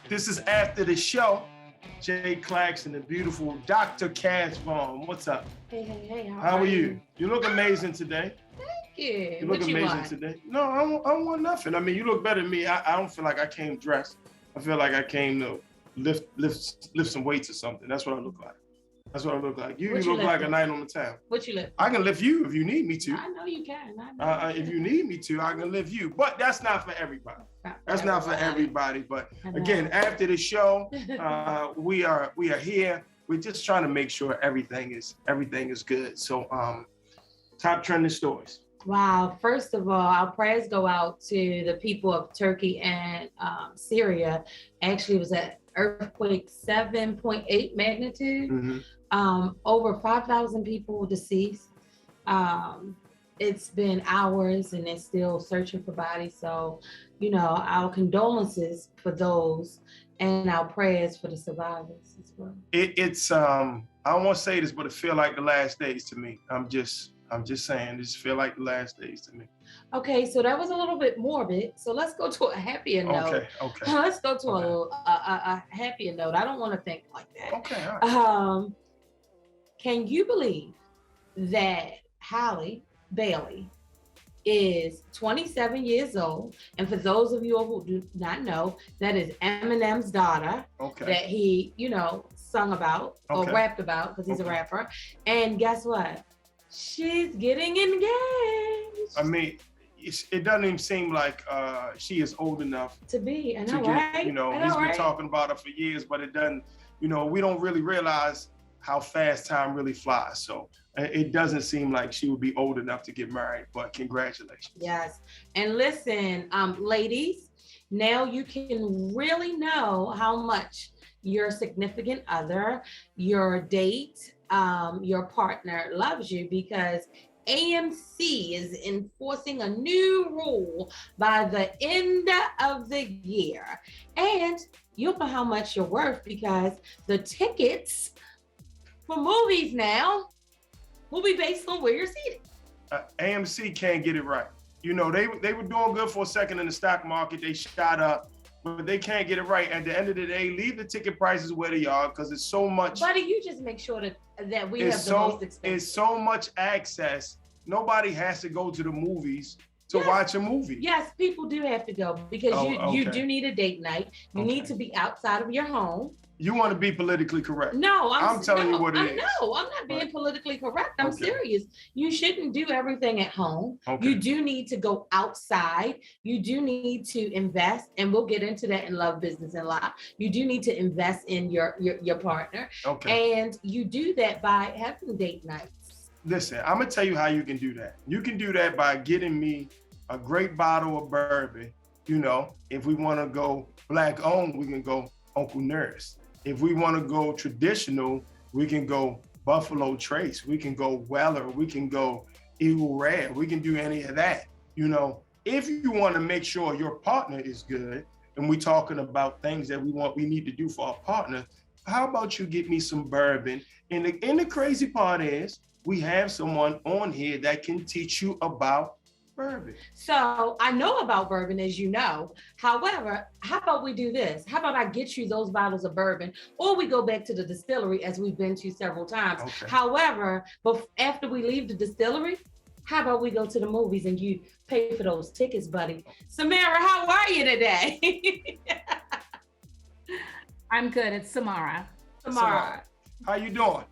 This is after the show. Jay Claxton, the beautiful Dr. Vaughn. What's up? Hey. How are you? You look amazing today. Thank you. You look amazing today. No, I don't want nothing. I mean, you look better than me. I don't feel like I came dressed. I feel like I came to lift some weights or something. That's what I look like. That's what I look like. You look like a knight on the town. What you lift? I can lift you if you need me to. I know you can. If you need me to, I can lift you. But that's not for everybody. That's not for everybody. But again, after the show, we are here. We're just trying to make sure everything is good. So, top trending stories. Wow. First of all, our prayers go out to the people of Turkey and Syria. Actually, it was an earthquake 7.8 magnitude. Mm-hmm. Over 5,000 people deceased. It's been hours and they're still searching for bodies. So, our condolences for those and our prayers for the survivors as well. It's I don't want to say this, but it feels like the last days to me. I'm just saying, it just feel like the last days to me. Okay, so that was a little bit morbid. So let's go to a happier note. Okay. Let's go to a happier note. I don't want to think like that. Okay. All right. Can you believe that Halle Bailey is 27 years old? And for those of you who do not know, that is Eminem's daughter that he, sung about or rapped about because he's a rapper. And guess what? She's getting engaged. I mean, it doesn't even seem like she is old enough to be. I know, right? He's been talking about her for years, but it doesn't, we don't really realize how fast time really flies. So it doesn't seem like she would be old enough to get married, but congratulations. Yes. And listen, ladies, now you can really know how much your significant other, your date, your partner loves you, because AMC is enforcing a new rule by the end of the year. And you'll know how much you're worth, because the tickets for movies now will be based on where you're seated. AMC can't get it right. They were doing good for a second in the stock market. They shot up, but they can't get it right. At the end of the day, leave the ticket prices where they are, because it's so much. Buddy, you just make sure that we have the most expensive. It's so much access. Nobody has to go to the movies to watch a movie. Yes, people do have to go, because you do need a date night. You need to be outside of your home. You want to be politically correct. No, I'm telling you what it is. No, I'm not being politically correct. I'm serious. You shouldn't do everything at home. You do need to go outside. You do need to invest, and we'll get into that in Love, Business, and Life. You do need to invest in your partner. And you do that by having date nights. Listen, I'm going to tell you how you can do that. You can do that by getting me a great bottle of bourbon. If we want to go Black owned, we can go Uncle Nurse. If we want to go traditional, we can go Buffalo Trace. We can go Weller. We can go Eagle Rare. We can do any of that. If you want to make sure your partner is good, and we're talking about things that we need to do for our partner, how about you get me some bourbon? And the crazy part is, we have someone on here that can teach you about bourbon. So I know about bourbon, as you know. However, how about we do this? How about I get you those bottles of bourbon, or we go back to the distillery, as we've been to several times. However, but after we leave the distillery, how about we go to the movies and you pay for those tickets, buddy? Samara, how are you today? I'm good. It's Samara. Samara. How you doing?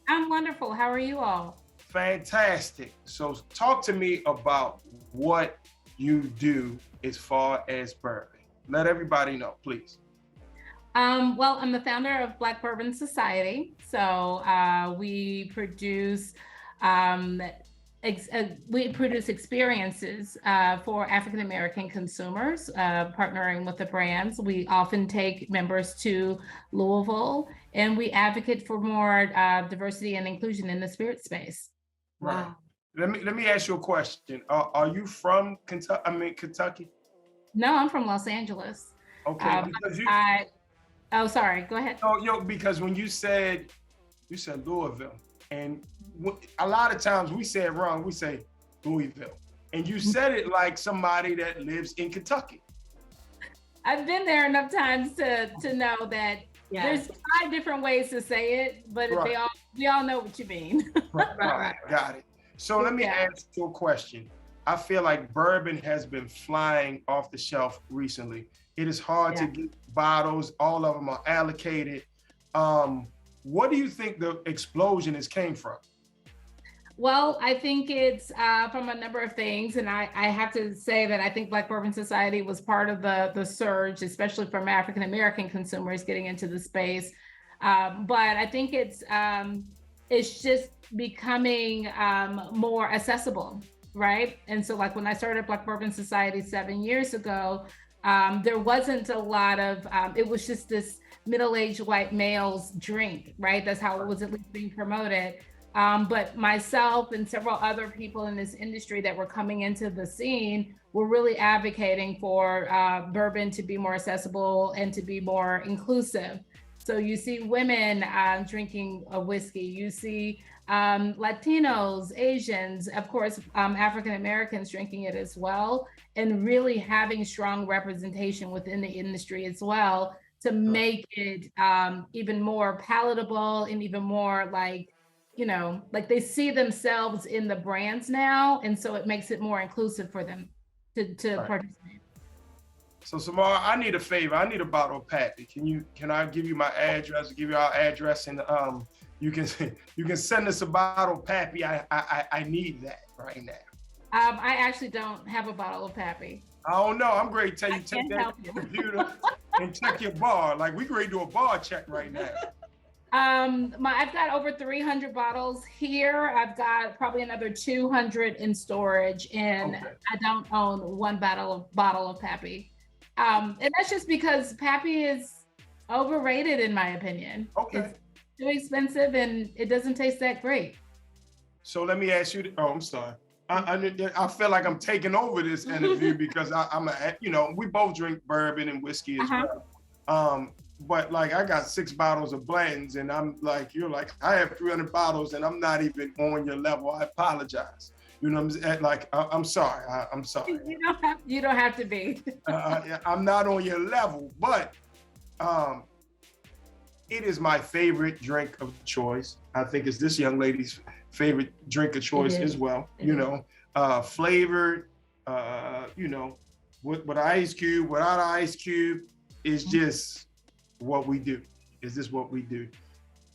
I'm wonderful. How are you all? Fantastic. So talk to me about what you do as far as bourbon. Let everybody know, please. Well, I'm the founder of Black Bourbon Society. So we produce experiences for African-American consumers, partnering with the brands. We often take members to Louisville, and we advocate for more diversity and inclusion in the spirit space. Wow. Let me ask you a question. Are you from Kentucky? No, I'm from Los Angeles. Okay. Oh, sorry. Go ahead. Oh, because when you said Louisville, and a lot of times we say it wrong. We say Louisville, and you said it like somebody that lives in Kentucky. I've been there enough times to know that there's 5 different ways to say it, but Right. we all know what you mean. Right. Got it. So let me ask you a question. I feel like bourbon has been flying off the shelf recently. It is hard to get bottles. All of them are allocated. What do you think the explosion came from? Well, I think it's from a number of things. And I have to say that I think Black Bourbon Society was part of the surge, especially from African-American consumers getting into the space. But I think it's just becoming more accessible, right? And so like when I started Black Bourbon Society 7 years ago, there wasn't a lot of, it was just this middle-aged white males drink, right? That's how it was at least being promoted. But myself and several other people in this industry that were coming into the scene were really advocating for bourbon to be more accessible and to be more inclusive. So you see women drinking a whiskey, you see Latinos, Asians, of course, African Americans drinking it as well, and really having strong representation within the industry as well to make it even more palatable and even more like, you know, like they see themselves in the brands now. And so it makes it more inclusive for them to participate. So Samara, I need a favor. I need a bottle of Pappy. Can I give you my address, give you our address, and you can send us a bottle of Pappy. I need that right now. I actually don't have a bottle of Pappy. I don't know. I'm great. Tell you, take that computer and check your bar. Like we ready to do a bar check right now. I've got over 300 bottles here. I've got probably another 200 in storage, and I don't own one bottle of Pappy. And that's just because Pappy is overrated in my opinion. It's too expensive and it doesn't taste that great. So let me ask you, I'm sorry. I feel like I'm taking over this interview because we both drink bourbon and whiskey as well. But like I got 6 bottles of blends and I'm like, you're like, I have 300 bottles and I'm not even on your level. I apologize. You know what I'm saying? Like, I'm sorry. I'm sorry. You don't have to be. I'm not on your level, but it is my favorite drink of choice. I think it's this young lady's favorite drink of choice as well. Flavored, with ice cube, without ice cube, is just what we do. Is this what we do?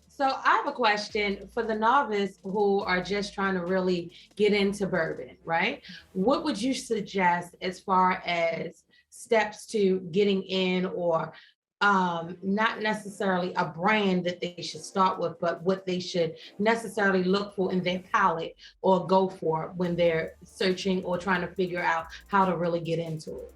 So I have a question for the novice who are just trying to really get into bourbon, right? What would you suggest as far as steps to getting in, or not necessarily a brand that they should start with, but what they should necessarily look for in their palate or go for when they're searching or trying to figure out how to really get into it?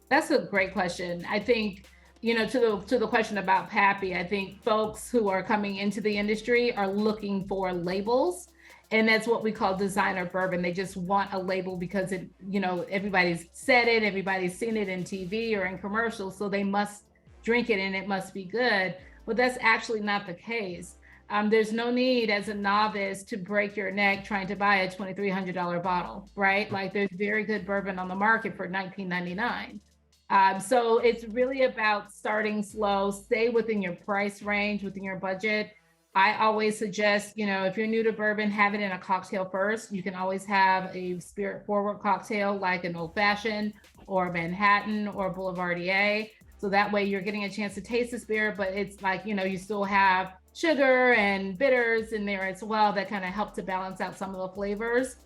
That's a great question. I think, to the question about Pappy, I think folks who are coming into the industry are looking for labels, and that's what we call designer bourbon. They just want a label because it, everybody's said it, everybody's seen it in TV or in commercials, so they must drink it and it must be good. But that's actually not the case. There's no need as a novice to break your neck trying to buy a $2,300 bottle, right? Like there's very good bourbon on the market for $19.99. So it's really about starting slow, stay within your price range, within your budget. I always suggest, if you're new to bourbon, have it in a cocktail first. You can always have a spirit forward cocktail like an old fashioned or Manhattan or Boulevardier. So that way you're getting a chance to taste the spirit, but it's like, you still have sugar and bitters in there as well that kind of help to balance out some of the flavors.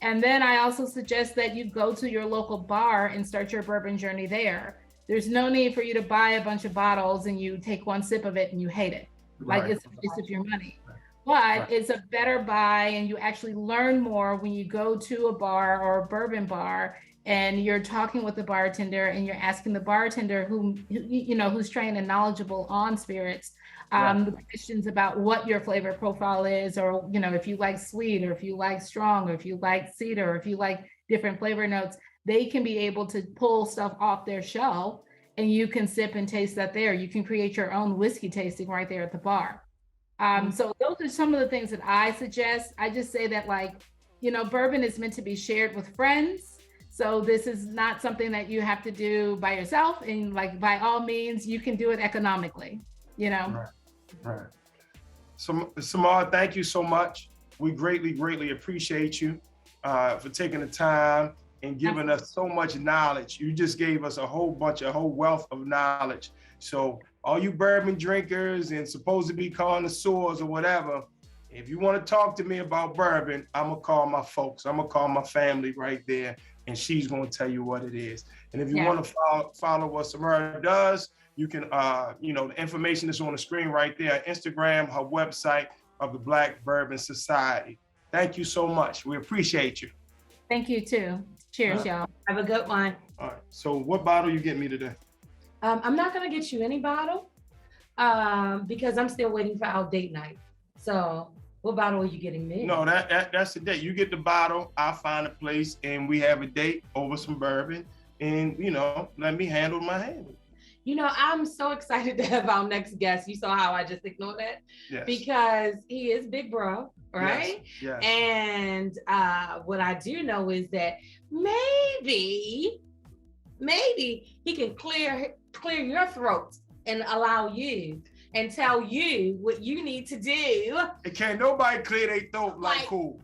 And then I also suggest that you go to your local bar and start your bourbon journey there. There's no need for you to buy a bunch of bottles and you take one sip of it and you hate it. Like it's a waste of your money. But it's a better buy, and you actually learn more when you go to a bar or a bourbon bar and you're talking with the bartender and you're asking the bartender who's trained and knowledgeable on spirits, the questions about what your flavor profile is, or, if you like sweet, or if you like strong, or if you like cedar, or if you like different flavor notes, they can be able to pull stuff off their shelf and you can sip and taste that there. You can create your own whiskey tasting right there at the bar. So those are some of the things that I suggest. I just say that bourbon is meant to be shared with friends. So this is not something that you have to do by yourself, and like by all means, you can do it economically, you know? Right. So, Samar, thank you so much. We greatly appreciate you for taking the time and giving us so much knowledge. You just gave us a whole wealth of knowledge. So all you bourbon drinkers and supposed to be connoisseurs or whatever, if you want to talk to me about bourbon, I'm gonna call my folks. I'm gonna call my family right there, and she's gonna tell you what it is. And if you want to follow what Samara does, you can, the information is on the screen right there. Instagram, her website of the Black Bourbon Society. Thank you so much. We appreciate you. Thank you too. Cheers, y'all. Have a good one. All right. So what bottle you get me today? I'm not gonna get you any bottle because I'm still waiting for our date night. So what bottle are you getting me? No, that's the date. You get the bottle, I'll find a place, and we have a date over some bourbon, and let me handle my handle. I'm so excited to have our next guest. You saw how I just ignored that? Yes. Because he is big bro, right? Yes. And what I do know is that maybe he can clear your throat and allow you and tell you what you need to do. And can't nobody clear their throat like Kool.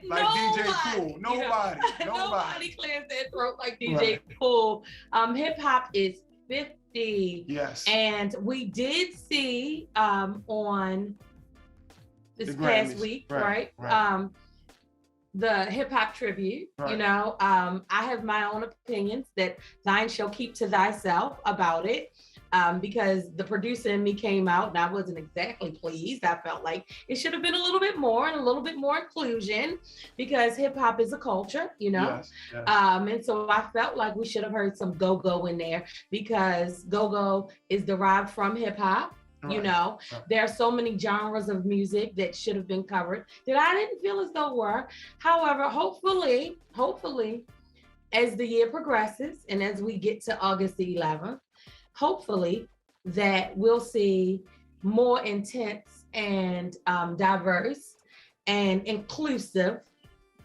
Like DJ Kool. Nobody clears their throat like DJ Kool. Hip hop is 50. Yes. And we did see on this past week, right? The hip hop tribute, I have my own opinions that thine shall keep to thyself about it. Because the producer in me came out and I wasn't exactly pleased. I felt like it should have been a little bit more and a little bit more inclusion because hip hop is a culture, Yes. And so I felt like we should have heard some go-go in there because go-go is derived from hip hop. Right. There are so many genres of music that should have been covered that I didn't feel as though were. However, hopefully, as the year progresses and as we get to August the 11th, hopefully that we'll see more intense and diverse and inclusive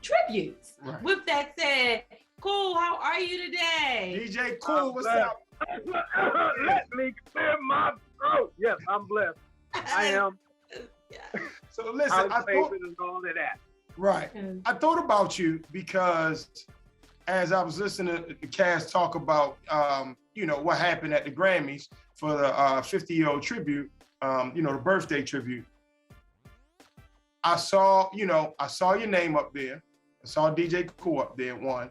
tributes. Right. With that said, Kool, how are you today? DJ Kool, what's up? Let me clear my throat. Yes, I'm blessed. I am. So listen, I thought, and all of that. Right. I thought about you because as I was listening to Cass talk about, what happened at the Grammys for the 50-year-old tribute, the birthday tribute. I saw your name up there. I saw DJ Kool up there, one.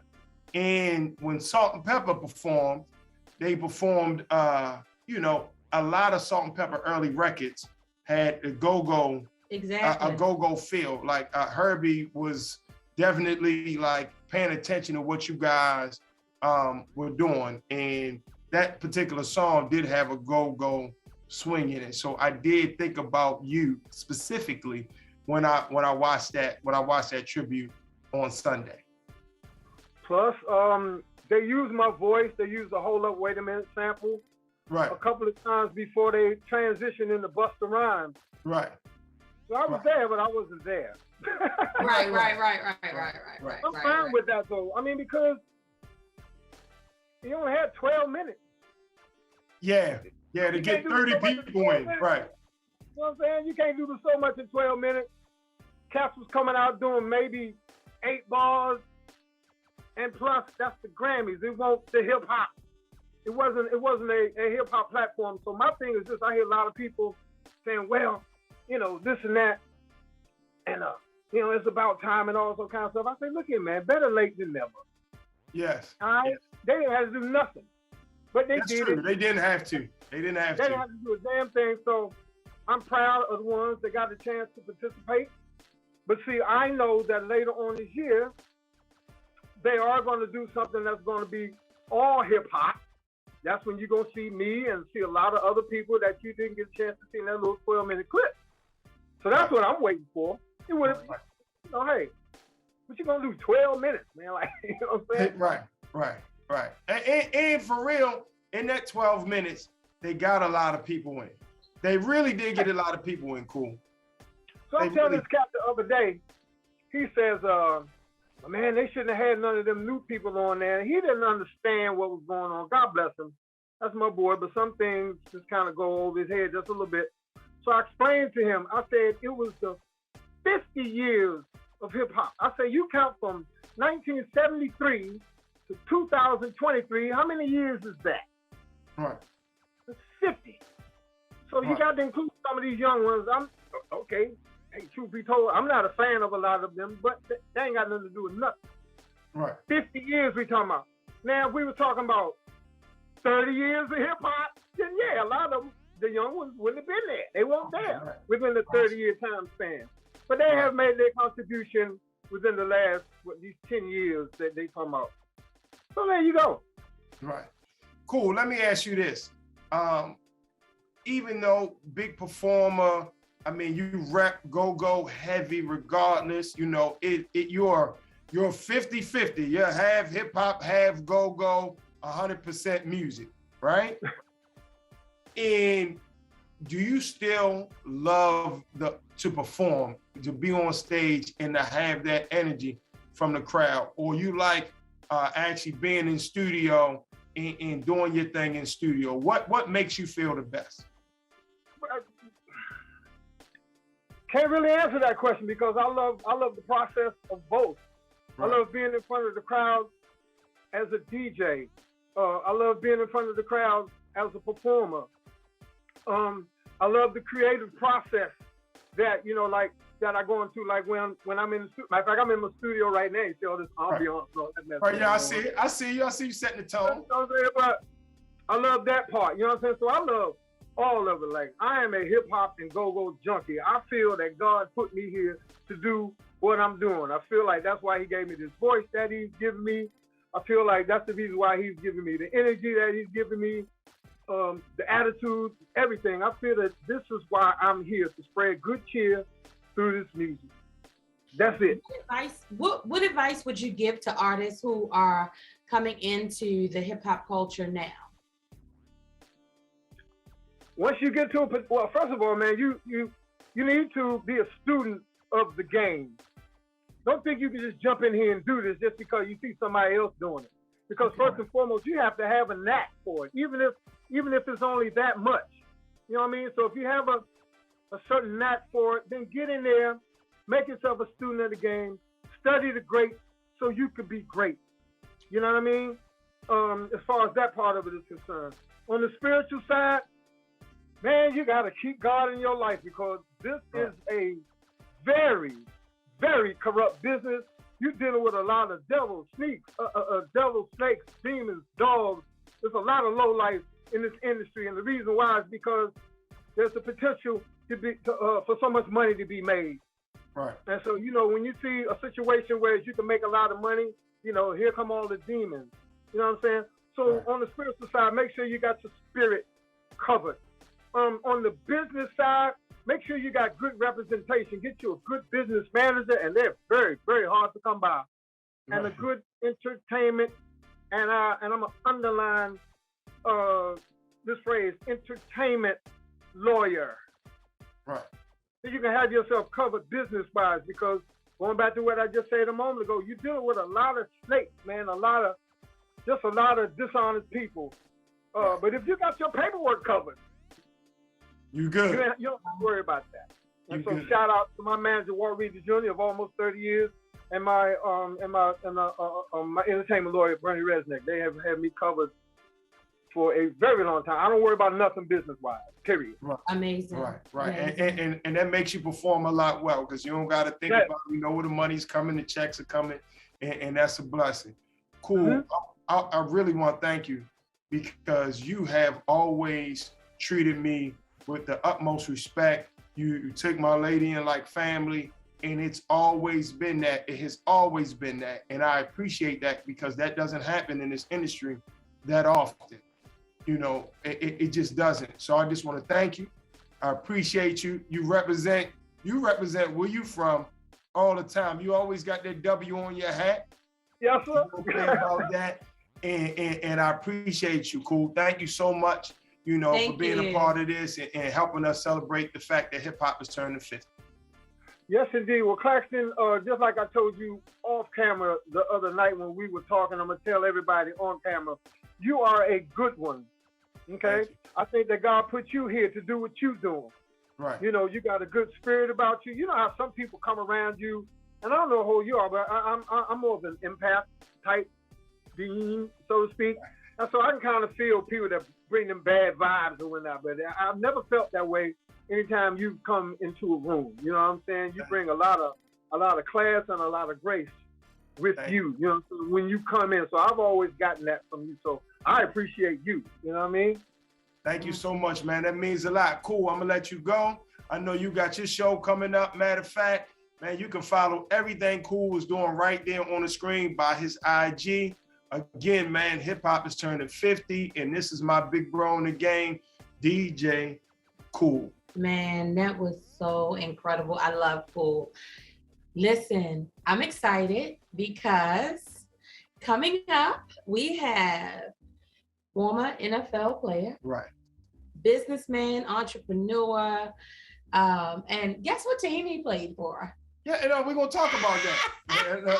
And when Salt and Pepper performed, they performed, a lot of Salt and Pepper early records had a go-go, exactly. A go-go feel. Like Herbie was definitely like paying attention to what you guys were doing. And that particular song did have a go-go swing in it. So I did think about you specifically when I watched that tribute on Sunday. Plus, they used my voice. They used the Hold Up, Wait a Minute sample. Right. A couple of times before they transitioned into Busta Rhymes. Right. So I was there, but I wasn't there. Right. I'm fine with that though. I mean, because he only had 12 minutes. Yeah, to get 30 people in, right. You know what I'm saying? You can't do so much in 12 minutes. Cass was coming out doing maybe 8 bars, and plus that's the Grammys. It wasn't the hip hop. It wasn't a hip hop platform. So my thing is this: I hear a lot of people saying, "Well, this and that," and it's about time and all that kind of stuff. I say, look here, man, better late than never. Yes. All right. Yes. They didn't have to do nothing, but they did true. it. They didn't have to. They didn't have to do a damn thing. So I'm proud of the ones that got a chance to participate. But see, I know that later on this year, they are going to do something that's going to be all hip hop. That's when you're going to see me and see a lot of other people that you didn't get a chance to see in that little 12-minute clip. So that's what I'm waiting for. It would have, hey, what you going to do 12 minutes, man? Like, you know what I'm saying? Right. And for real, in that 12 minutes, they got a lot of people in. They really did get a lot of people in, Kool. So I'm telling this cat the other day, he says, Man, they shouldn't have had none of them new people on there. He didn't understand what was going on. God bless him. That's my boy, but some things just kind of go over his head just a little bit. So I explained to him, I said, it was the 50 years of hip hop. I said, you count from 1973 to 2023, how many years is that? Right. It's 50. So you got to include some of these young ones. Okay. Hey, truth be told, I'm not a fan of a lot of them, but they ain't got nothing to do with nothing. Right. 50 years we talking about. Now, if we were talking about 30 years of hip hop, then yeah, a lot of them, the young ones wouldn't have been there. They weren't there within the 30-year time span. But they have made their contribution within the last, these 10 years that they talking about. So there you go. Right. Cool. Let me ask you this. Even though big performer, I mean, you rap go-go heavy regardless, you know, you're 50-50. You're half hip hop, half go-go, 100% music, right? And do you still love to perform, to be on stage and to have that energy from the crowd? Or you like actually being in studio and doing your thing in studio? What makes you feel the best? Can't really answer that question because I love the process of both. Right. I love being in front of the crowd as a DJ. I love being in front of the crowd as a performer. I love the creative process that, you know, like that I go into, like when I'm in the studio. Matter of fact, I'm in my studio right now. You see all this ambiance. Right, yeah, I see you setting the tone. But I love that part, you know what I'm saying? So I love all of it. Like, I am a hip hop and go-go junkie. I feel that God put me here to do what I'm doing. I feel like that's why he gave me this voice that he's given me. I feel like that's the reason why he's giving me the energy that he's giving me, the attitude, everything. I feel that this is why I'm here, to spread good cheer through this music. That's it. What advice would you give to artists who are coming into the hip hop culture now? Once you get to well, first of all, man, you need to be a student of the game. Don't think you can just jump in here and do this just because you see somebody else doing it. Because first and foremost, you have to have a knack for it, even if it's only that much. You know what I mean? So if you have a certain knack for it, then get in there, make yourself a student of the game, study the greats so you could be great. You know what I mean? As far as that part of it is concerned. On the spiritual side, man, you got to keep God in your life because this is a very, very corrupt business. You're dealing with a lot of devils, snakes, demons, dogs. There's a lot of lowlife in this industry, and the reason why is because there's the potential for so much money to be made. Right. And so, you know, when you see a situation where you can make a lot of money, you know, here come all the demons. You know what I'm saying? So on the spiritual side, make sure you got your spirit covered. On the business side, make sure you got good representation. Get you a good business manager, and they're very, very hard to come by. And a good entertainment, and I'm gonna underline this phrase: entertainment lawyer. Right. So you can have yourself covered business-wise. Because going back to what I just said a moment ago, you're dealing with a lot of snakes, man. A lot of dishonest people. But if you got your paperwork covered, you good. You don't have to worry about that. And so shout out to my manager, Walt Reed Jr. of almost 30 years, and my entertainment lawyer, Bernie Resnick. They have had me covered for a very long time. I don't worry about nothing business-wise, period. Right. Amazing. Right. Amazing. And that makes you perform a lot well because you don't got to think about it. You know where the money's coming, the checks are coming, and that's a blessing. Cool. Mm-hmm. I really want to thank you because you have always treated me with the utmost respect. You took my lady in like family, and it's always been that. It has always been that, and I appreciate that because that doesn't happen in this industry that often. You know, it just doesn't. So I just want to thank you. I appreciate you. You represent where you from all the time. You always got that W on your hat. Yes, sir. Okay about that, and I appreciate you. Cool. Thank you so much. You know, for being a part of this and helping us celebrate the fact that hip hop is turning 50. Yes, indeed. Well, Claxton, just like I told you off camera the other night when we were talking, I'm going to tell everybody on camera, you are a good one. Okay? I think that God put you here to do what you're doing. Right. You know, you got a good spirit about you. You know how some people come around you, and I don't know who you are, but I'm more of an empath type being, so to speak. And so I can kind of feel people that bring them bad vibes or whatnot, but I've never felt that way anytime you come into a room. You know what I'm saying? You bring a lot of class and a lot of grace with you, you know, so when you come in. So I've always gotten that from you. So I appreciate you. You know what I mean? Thank you so much, man. That means a lot. Cool. I'm gonna let you go. I know you got your show coming up. Matter of fact, man, you can follow everything Kool is doing right there on the screen by his IG. Again, man, hip hop is turning 50, and this is my big bro in the game, DJ Kool. Man, that was so incredible. I love Kool. Listen, I'm excited because coming up, we have former NFL player, right, businessman, entrepreneur, and guess what team he played for? Yeah, we're gonna talk about that.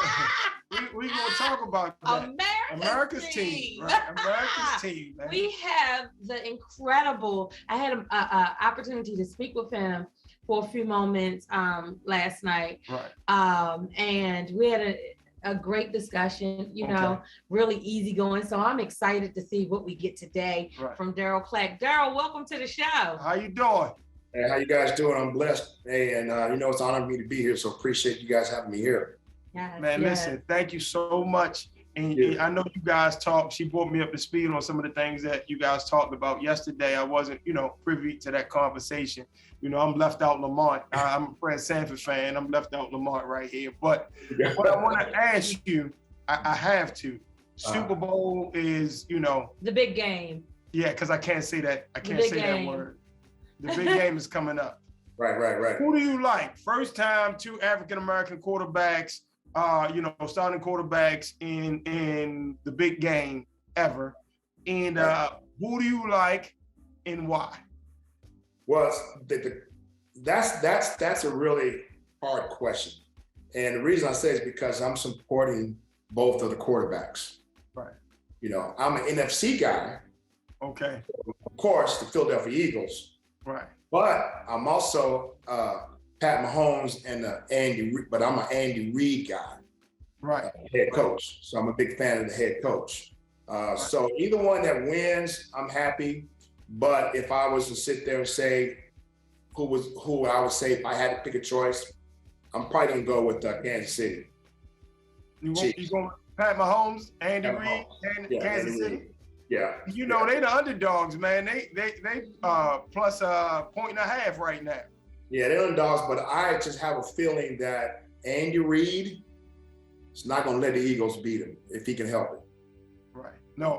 We're gonna talk about that. America's team. Right? America's team. Man. We have the incredible. I had an opportunity to speak with him for a few moments last night, right? And we had a great discussion. You know, really easygoing. So I'm excited to see what we get today from Darryl Clack. Darryl, welcome to the show. How you doing? Hey, how you guys doing? I'm blessed. Hey, and you know, it's an honor for me to be here. So appreciate you guys having me here. Yes, man, listen, thank you so much. And I know you guys talked. She brought me up to speed on some of the things that you guys talked about yesterday. I wasn't, you know, privy to that conversation. You know, I'm left out Lamont. I'm a Fred Sanford fan. I'm left out Lamont right here. But what I want to ask you, I have to. Super Bowl is, you know, the big game. Yeah, because I can't say that. I can't say that word. The big game is coming up. Right. Who do you like? First time two African-American quarterbacks, you know, starting quarterbacks in the big game ever. And who do you like and why? Well, that's a really hard question. And the reason I say is because I'm supporting both of the quarterbacks. Right. You know, I'm an NFC guy. Okay. Of course, the Philadelphia Eagles. Right. But I'm also Pat Mahomes and but I'm an Andy Reid guy. Right. Head coach. So I'm a big fan of the head coach. So either one that wins, I'm happy. But if I was to sit there and say who I would say if I had to pick a choice, I'm probably gonna go with Kansas City. You going Pat Mahomes, Andy Reid, and Kansas City? Yeah. You know, they the underdogs, man. They plus a point and a half right now. Yeah, they're underdogs, but I just have a feeling that Andy Reid is not going to let the Eagles beat him if he can help it. Right. No,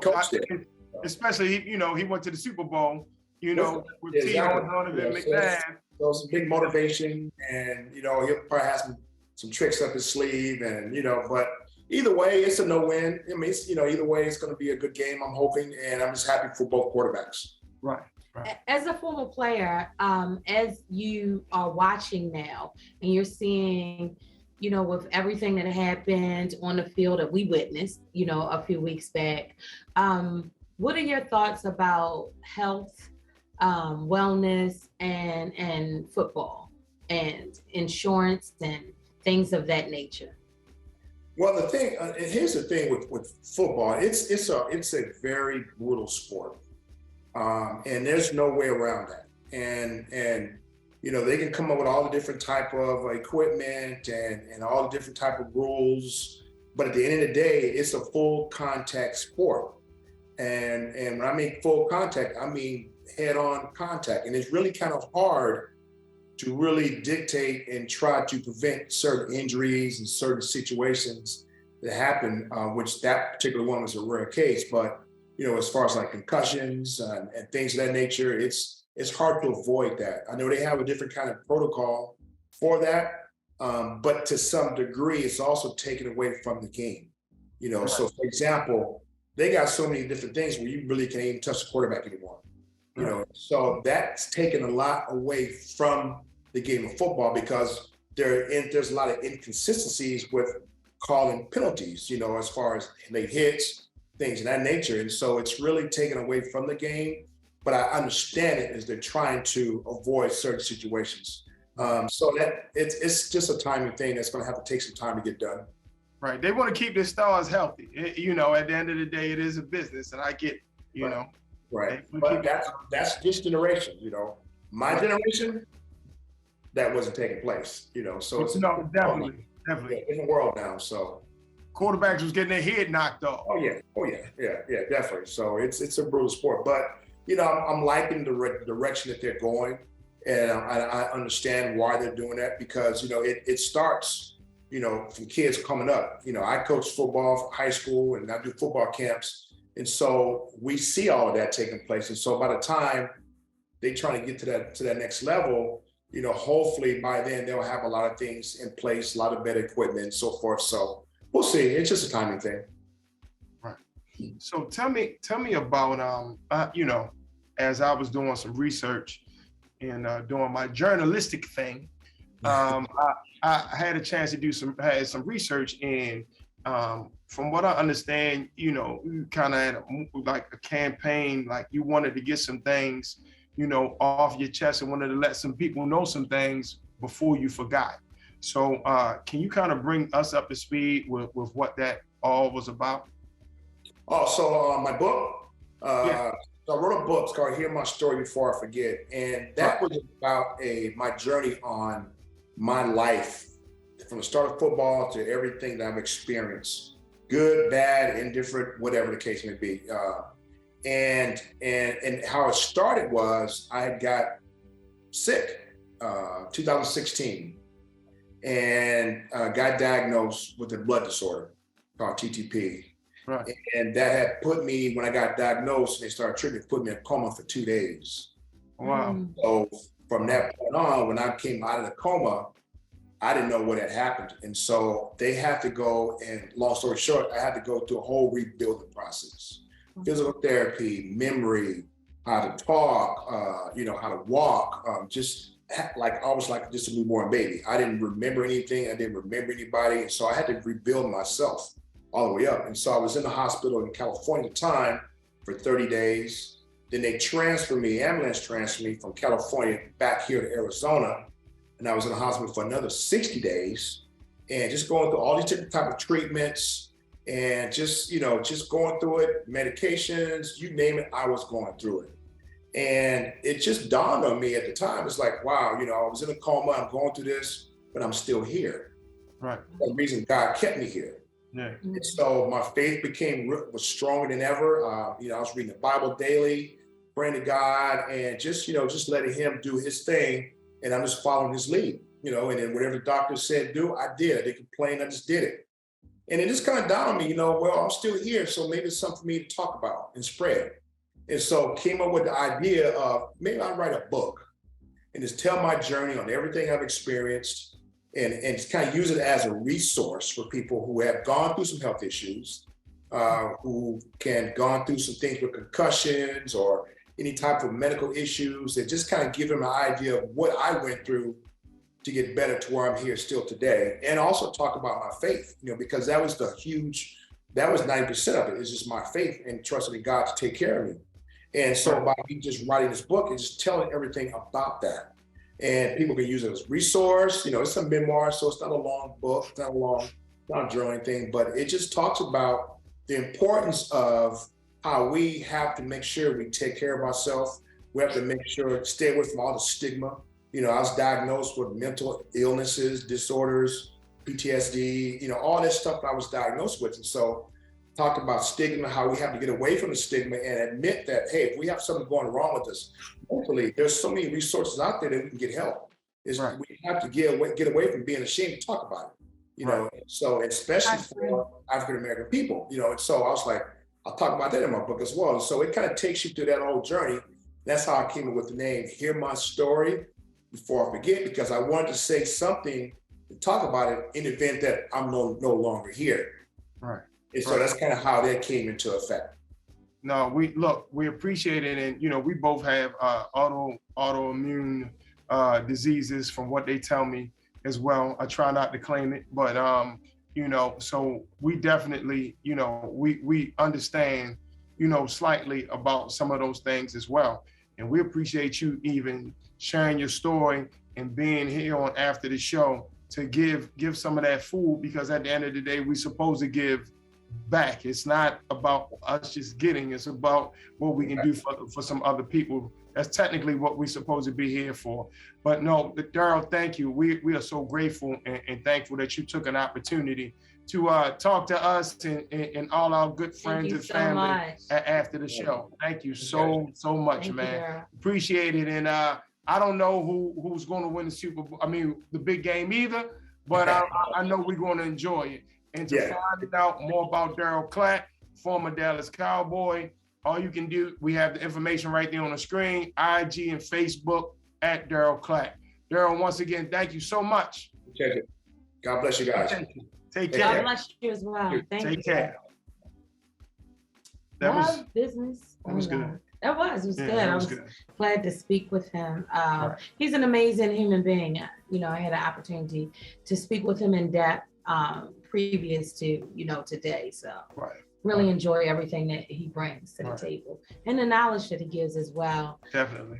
especially, you know, he went to the Super Bowl, you know, with T.O. Donovan McNabb. So some big motivation, and, you know, he'll probably have some tricks up his sleeve, and, you know, but either way, it's a no-win. I mean, you know, either way, it's going to be a good game, I'm hoping, and I'm just happy for both quarterbacks. Right. As a former player, as you are watching now, and you're seeing, you know, with everything that happened on the field that we witnessed, you know, a few weeks back, what are your thoughts about health, wellness, and football, and insurance, and things of that nature? Well, the thing, here's the thing with football, it's a very brutal sport, and there's no way around that. And you know, they can come up with all the different type of equipment and all the different type of rules, but at the end of the day, it's a full contact sport. And when I mean full contact, I mean head-on contact, and it's really kind of hard to really dictate and try to prevent certain injuries and certain situations that happen, which that particular one was a rare case. But, you know, as far as like concussions and things of that nature, it's hard to avoid that. I know they have a different kind of protocol for that, but to some degree, it's also taken away from the game. You know, so for example, they got so many different things where you really can't even touch the quarterback anymore. You know, so that's taken a lot away from the game of football, because there's a lot of inconsistencies with calling penalties, as far as late hits, things of that nature. And so it's really taken away from the game, but I understand it as they're trying to avoid certain situations. So that it's just a timing thing that's going to have to take some time to get done. Right. They want to keep their stars healthy. At the end of the day, it is a business, and I get, Right. But that's this generation, my generation, that wasn't taking place, so it's definitely. different world now. So quarterbacks was getting their head knocked off. Oh yeah, definitely. So it's a brutal sport, but I'm liking the direction that they're going, and I understand why they're doing that, because it starts from kids coming up. I coach football for high school, and I do football camps, and so we see all of that taking place. And so by the time they try to get to that next level, hopefully by then they'll have a lot of things in place, a lot of better equipment and so forth. So we'll see. It's just a timing thing. Right. So tell me about, as I was doing some research and doing my journalistic thing, I had a chance to do some research, and from what I understand, you kind of had like a campaign, like you wanted to get some things, off your chest, and wanted to let some people know some things before you forgot. So can you kind of bring us up to speed with what that all was about? Oh, so my book, Yeah. So I wrote a book called Hear My Story Before I Forget. And that was about my journey on my life, from the start of football to everything that I've experienced, good, bad, indifferent, whatever the case may be. And how it started was I had got sick, 2016, and got diagnosed with a blood disorder called TTP. Right. And that had put me, when I got diagnosed and they started treatment, put me in a coma for 2 days. Wow. So from that point on, when I came out of the coma, I didn't know what had happened. And so they had to go, and long story short, I had to go through a whole rebuilding process. Physical therapy, memory, how to talk, how to walk, just like almost like just a newborn baby. I didn't remember anything. I didn't remember anybody. And so I had to rebuild myself all the way up. And so I was in the hospital in California at the time for 30 days. Then they ambulance transferred me from California back here to Arizona. And I was in the hospital for another 60 days, and just going through all these different type of treatments, and just going through it, medications, you name it, I was going through it. And it just dawned on me at the time. It's like, wow, I was in a coma, I'm going through this, but I'm still here. Right. For the reason God kept me here. Yeah. And so my faith was stronger than ever. I was reading the Bible daily, praying to God, and just letting Him do His thing. And I'm just following His lead, and then whatever the doctor said do, I did. They complained, I just did it. And it just kind of dawned on me, well, I'm still here, so maybe it's something for me to talk about and spread. And so came up with the idea of maybe I'll write a book and just tell my journey on everything I've experienced, and just kind of use it as a resource for people who have gone through some health issues, who gone through some things with concussions or any type of medical issues, and just kind of give them an idea of what I went through to get better to where I'm here still today. And also talk about my faith, because that was 90% of it, is just my faith and trusting in God to take care of me. And so by me just writing this book and just telling everything about that, and people can use it as a resource, it's a memoir, so it's not a long book, it's not a journaling thing, but it just talks about the importance of how we have to make sure we take care of ourselves. We have to make sure, stay away from all the stigma. I was diagnosed with mental illnesses, disorders, PTSD, all this stuff I was diagnosed with. And so talk about stigma, how we have to get away from the stigma and admit that, hey, if we have something going wrong with us, hopefully there's so many resources out there that we can get help. Right. We have to get away from being ashamed to talk about it, so especially for African-American people, and so I was like, I'll talk about that in my book as well. And so it kind of takes you through that whole journey. That's how I came up with the name, Hear My Story Before I Forget, because I wanted to say something and talk about it in the event that I'm no longer here. Right. And so that's kind of how that came into effect. No, we appreciate it. And, we both have autoimmune diseases from what they tell me. as well. I try not to claim it, but you know, so we definitely, you know, we understand, you know, slightly about some of those things as well. And we appreciate you even sharing your story and being here on After the Show to give some of that food, because at the end of the day, we're supposed to give back. It's not about us just getting, it's about what we can do for some other people. That's technically what we're supposed to be here for. But no, Darryl, thank you. We are so grateful and thankful that you took an opportunity to talk to us and all our good friends and family after the show. Thank you so much, man. Appreciate it. And I don't know who's going to win the Super Bowl. I mean, the big game either, but I know we're going to enjoy it. And to find out more about Darryl Clack, former Dallas Cowboy, all you can do, we have the information right there on the screen, IG and Facebook at Darryl Clack. Darryl, once again, thank you so much. Check it. God bless you guys. Take care. God bless you as well. Thank you. Take care. That was business. That was good. It was good. I was glad to speak with him. Right. He's an amazing human being. You know, I had an opportunity to speak with him in depth previous to, you know, today. So really enjoy everything that he brings to the table and the knowledge that he gives as well. Definitely.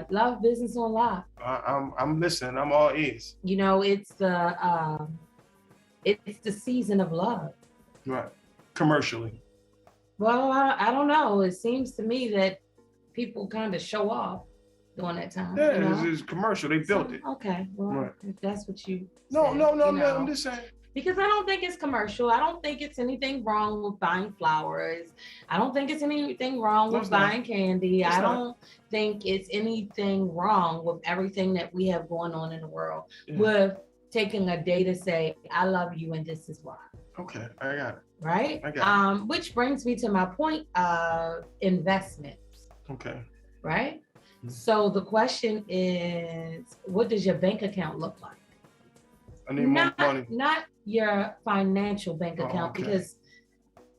Love business on lock. I'm listening. I'm all ears. You know, it's the season of love. Right. Commercially. Well, I don't know. It seems to me that people kind of show off during that time. Yeah, you know? it's commercial. They built it. Okay. Well, if that's what you No, said, I'm just saying. Because I don't think it's commercial. I don't think it's anything wrong with buying flowers. I don't think it's anything wrong with buying candy. I don't think it's anything wrong with everything that we have going on in the world with taking a day to say, I love you and this is why. Okay, I got it. Right? I got it. Which brings me to my point of investments. Okay. Right? So the question is, what does your bank account look like? I need more money. Not your financial bank account, because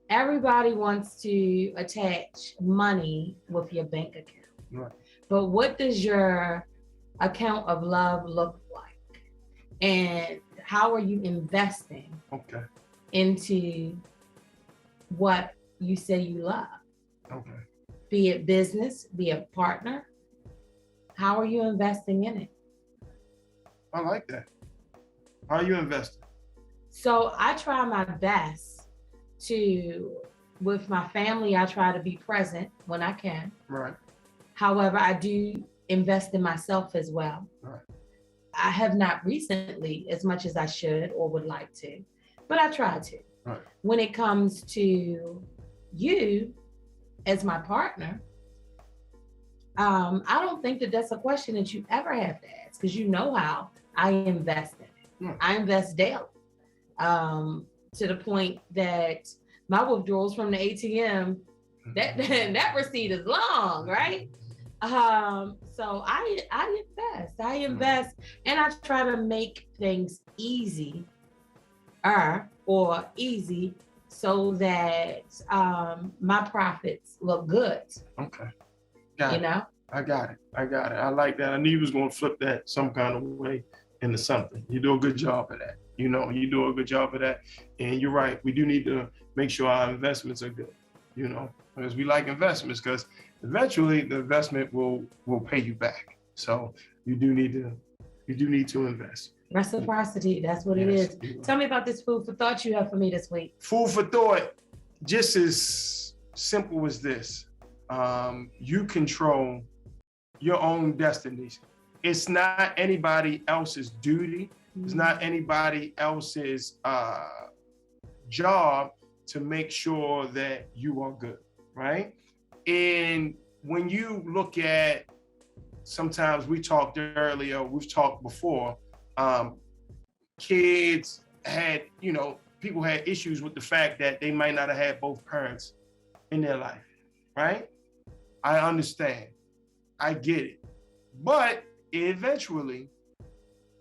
everybody wants to attach money with your bank account. Right. But what does your account of love look like? And how are you investing into what you say you love? Okay. Be it business, be it partner. How are you investing in it? I like that. How are you investing? So I try my best to, with my family, I try to be present when I can. Right. However, I do invest in myself as well. Right. I have not recently as much as I should or would like to, but I try to. Right. When it comes to you as my partner, I don't think that that's a question that you ever have to ask, because you know how I invest in it. I invest daily, to the point that my withdrawals from the ATM, that receipt is long, right? So I invest, and I try to make things easy so that my profits look good. Okay. I got it. I like that. I knew you was going to flip that some kind of way into something. You do a good job of that. You know, you do a good job of that. And you're right. We do need to make sure our investments are good, you know, because we like investments, because eventually the investment will pay you back. So you do need to invest. Reciprocity, that's what it is. Tell me about this food for thought you have for me this week. Food for thought, just as simple as this. You control your own destinies. It's not anybody else's duty. It's not anybody else's job to make sure that you are good, right? And when you look at, sometimes we talked earlier, we've talked before, kids had, you know, people had issues with the fact that they might not have had both parents in their life, right? I understand. I get it. But eventually,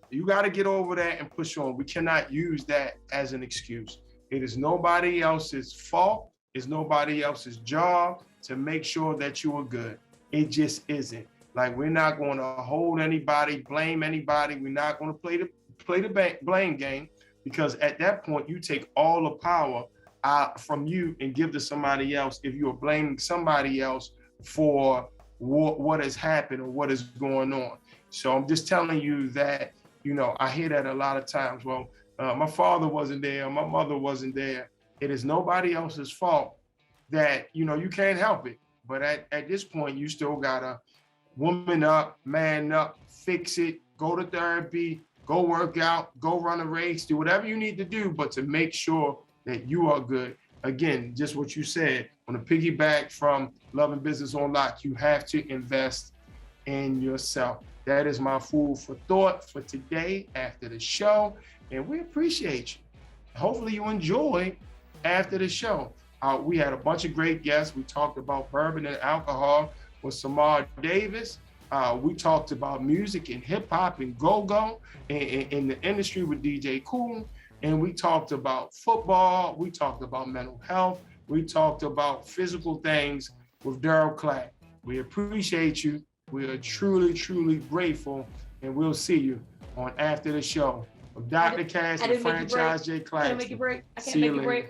you got to get over that and push on. We cannot use that as an excuse. It is nobody else's fault. It's nobody else's job to make sure that you are good. It just isn't. Like, we're not going to hold anybody, blame anybody. We're not going to play the blame game, because at that point you take all the power from you and give to somebody else if you are blaming somebody else for what has happened or what is going on. So I'm just telling you that, you know, I hear that a lot of times. Well, my father wasn't there, my mother wasn't there. It is nobody else's fault that, you know, you can't help it. But at this point, you still gotta woman up, man up, fix it, go to therapy, go work out, go run a race, do whatever you need to do, but to make sure that you are good. Again, just what you said, on a piggyback from Loving Business on Lock, you have to invest in yourself. That is my food for thought for today after the show, and we appreciate you. Hopefully you enjoyed after the show. We had a bunch of great guests. We talked about bourbon and alcohol with Samar Davis. We talked about music and hip hop and go-go in the industry with DJ Kool. And we talked about football. We talked about mental health. We talked about physical things with Darryl Clack. We appreciate you. We are truly, truly grateful. And we'll see you on After the Show. Dr. Cass and Franchise Jay Claxton. I can't make you break. See you later.